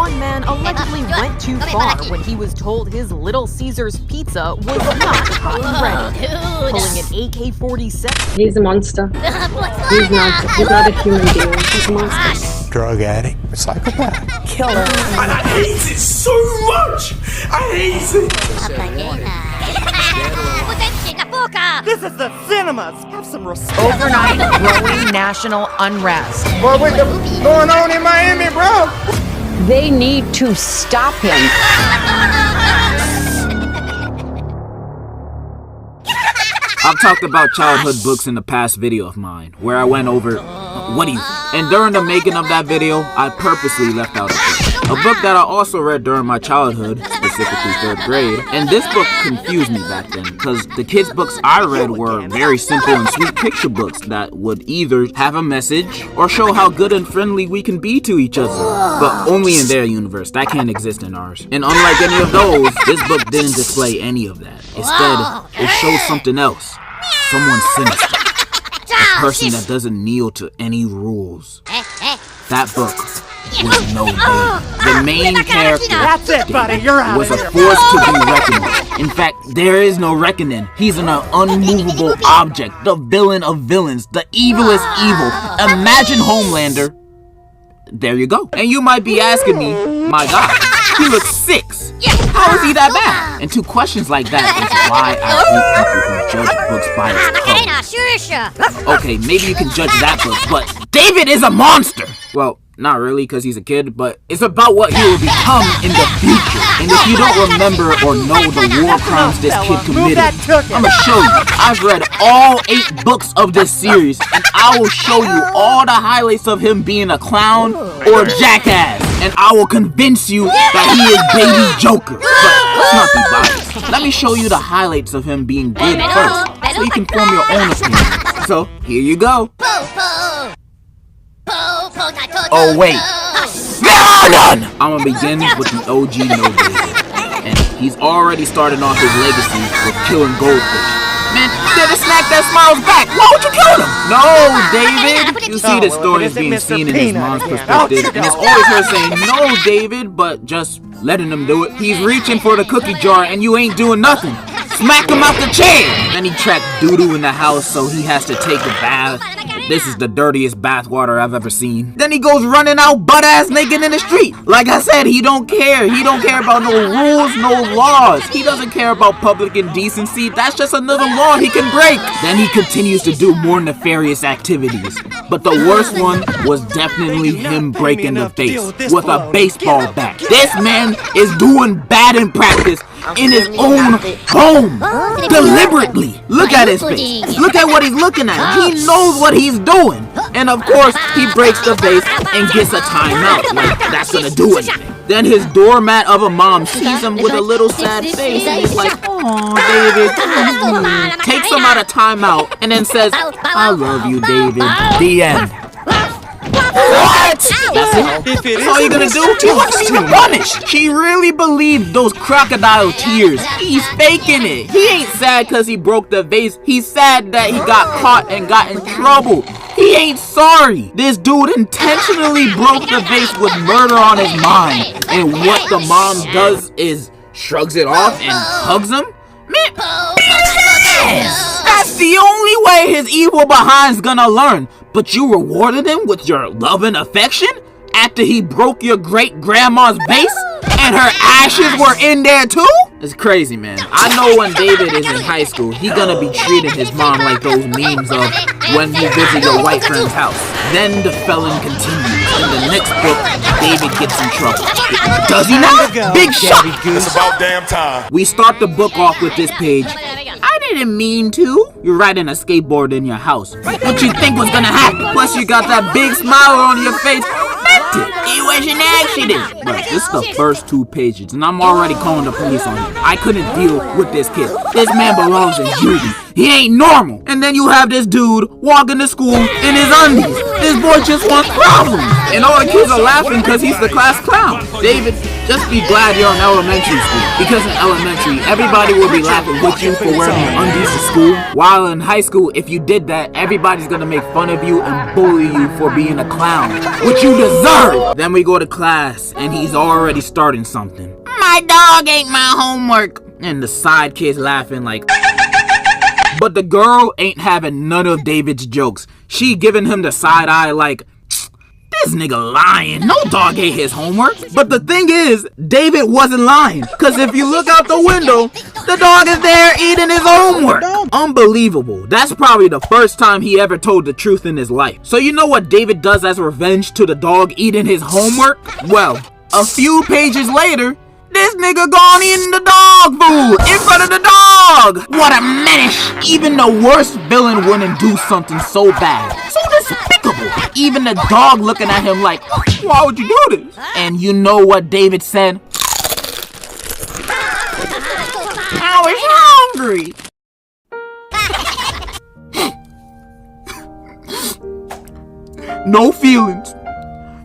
one man allegedly went too far when he was told his Little Caesars pizza was not hot and ready, pulling an AK-47. He's a monster. He's not a human being. He's a monster. Drug addict, psychopath, Killer. And I hate it so much! I hate it! This is the cinemas! Have some respect! Overnight growing national unrest. Boy, what's going on in Miami, bro? They need to stop him. I've talked about childhood books in the past video of mine, where I went over what do you think? And during the making of that video, I purposely left out a book that I also read during my childhood, specifically 3rd grade. And this book confused me back then, because the kids' books I read were very simple and sweet picture books that would either have a message or show how good and friendly we can be to each other. But only in their universe, that can't exist in ours. And unlike any of those, this book didn't display any of that. Instead, it showed something else. Someone sinister. A person that doesn't kneel to any rules. That book was No David. The main character, That's it, buddy. You're out was of a here. force to be reckoned with. In fact, there is no reckoning. He's an unmovable object, the villain of villains, the evilest evil. Imagine Homelander. There you go. And you might be asking me, my God, he looks 6. How is he that bad? And 2 questions like that is why I hate people who judge books by its cover. Okay, maybe you can judge that book, but David is a monster! Well, not really, because he's a kid, but it's about what he will become in the future. And if you don't remember or know the war crimes this kid committed, I'ma show you. I've read all 8 books of this series, and I will show you all the highlights of him being a clown or a jackass. And I will convince you that he is Baby Joker. But let's not be biased. Let me show you the highlights of him being good first, so you can form your own opinion. So, here you go. Oh wait, I'ma begin with the OG No David, and he's already starting off his legacy with killing goldfish. Man, you didn't snack that smile's back. Why would you kill him? No, David. You see the story is being seen in his mom's perspective, and it's always her saying, no, David, but just letting him do it. He's reaching for the cookie jar, and you ain't doing nothing. Smack him out the chair. Then he tracked doo-doo in the house, so he has to take a bath. This is the dirtiest bathwater I've ever seen. Then he goes running out butt-ass naked in the street. Like I said, he don't care. He don't care about no rules, no laws. He doesn't care about public indecency. That's just another law he can break. Then he continues to do more nefarious activities. But the worst one was definitely him breaking the face with a baseball bat. This man is doing bad in practice in his own home, deliberately. Look at his face. Look at what he's looking at. He knows what he's doing. And of course, he breaks the vase and gets a timeout. Like, that's gonna do anything. Then his doormat of a mom sees him with a little sad face and he's like, "Oh, David." Takes him out of timeout and then says, "I love you, David." The end. What? That's it? That's all you're gonna do? He wasn't even punished. He really believed those crocodile tears. He's faking it. He ain't sad because he broke the vase. He's sad that he got caught and got in trouble. He ain't sorry. This dude intentionally broke the vase with murder on his mind. And what the mom does is shrugs it off and hugs him? Man, that's the only way his evil behind's gonna learn. But you rewarded him with your love and affection after he broke your great-grandma's vase and her ashes were in there too? It's crazy, man. I know when David is in high school, he gonna be treating his mom like those memes of when you visit your white friend's house. Then the felon continues. In the next book, David gets in trouble. Does he not? Big shock! It's about damn time. We start the book off with this page. I didn't mean to. You're riding a skateboard in your house. What you think was gonna happen? Plus you got that big smile on your face. Meant it. It was an accident. But this is the first 2 pages, and I'm already calling the police on him. I couldn't deal with this kid. This man belongs in juvie. he ain't normal. And then you have this dude walking to school in his undies. This boy just wants problems. And all the kids are laughing because he's the class clown. David, just be glad you're in elementary school. Because in elementary, everybody will be laughing with you for wearing your undies to school. While in high school, if you did that, everybody's gonna make fun of you and bully you for being a clown, which you deserve. Then we go to class, and he's already starting something. My dog ate my homework. And the side kid's laughing like... But the girl ain't having none of David's jokes. She giving him the side eye like... This nigga lying. No dog ate his homework. But the thing is, David wasn't lying. Because if you look out the window, the dog is there eating his homework. Unbelievable. That's probably the first time he ever told the truth in his life. So you know what David does as revenge to the dog eating his homework? Well, a few pages later, this nigga gone eating the dog food in front of the dog. What a menace. Even the worst villain wouldn't do something so bad. So despicable. Even the dog looking at him like, why would you do this? And you know what David said? I was hungry. No feelings.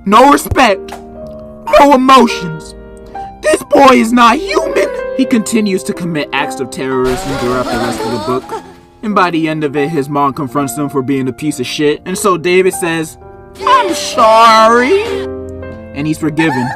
No respect. No emotions. This boy is not human! He continues to commit acts of terrorism throughout the rest of the book. And by the end of it, his mom confronts him for being a piece of shit. And so David says, I'm sorry. And he's forgiven.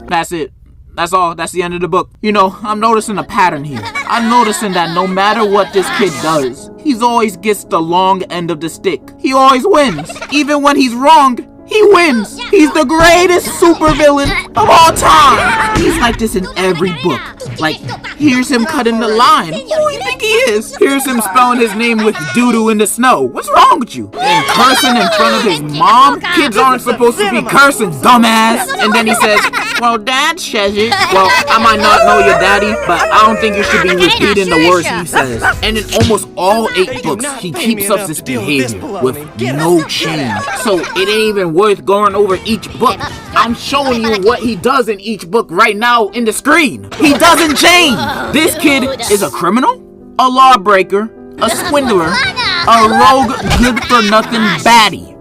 That's it. That's all. That's the end of the book. You know, I'm noticing a pattern here. I'm noticing that no matter what this kid does, he always gets the long end of the stick. He always wins. Even when he's wrong, he wins! He's the greatest supervillain of all time! He's like this in every book. Like, here's him cutting the line. Who do you think he is? Here's him spelling his name with doo-doo in the snow. What's wrong with you? And cursing in front of his mom? Kids aren't supposed to be cursing, dumbass! And then he says, well, Dad says it. Well, I might not know your daddy, but I don't think you should be repeating the words he says. And in almost all 8 books, he keeps up this behavior with no change. So it ain't even worth going over each book. I'm showing you what he does in each book right now in the screen. He doesn't change. This kid is a criminal, a lawbreaker, a swindler, a rogue good-for-nothing baddie.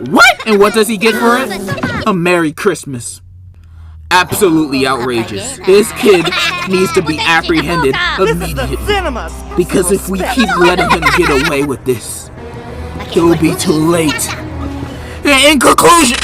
What? And what does he get for it? A Merry Christmas. Absolutely outrageous. This kid needs to be apprehended immediately. Because if we keep letting him get away with this, it will be too late. In conclusion...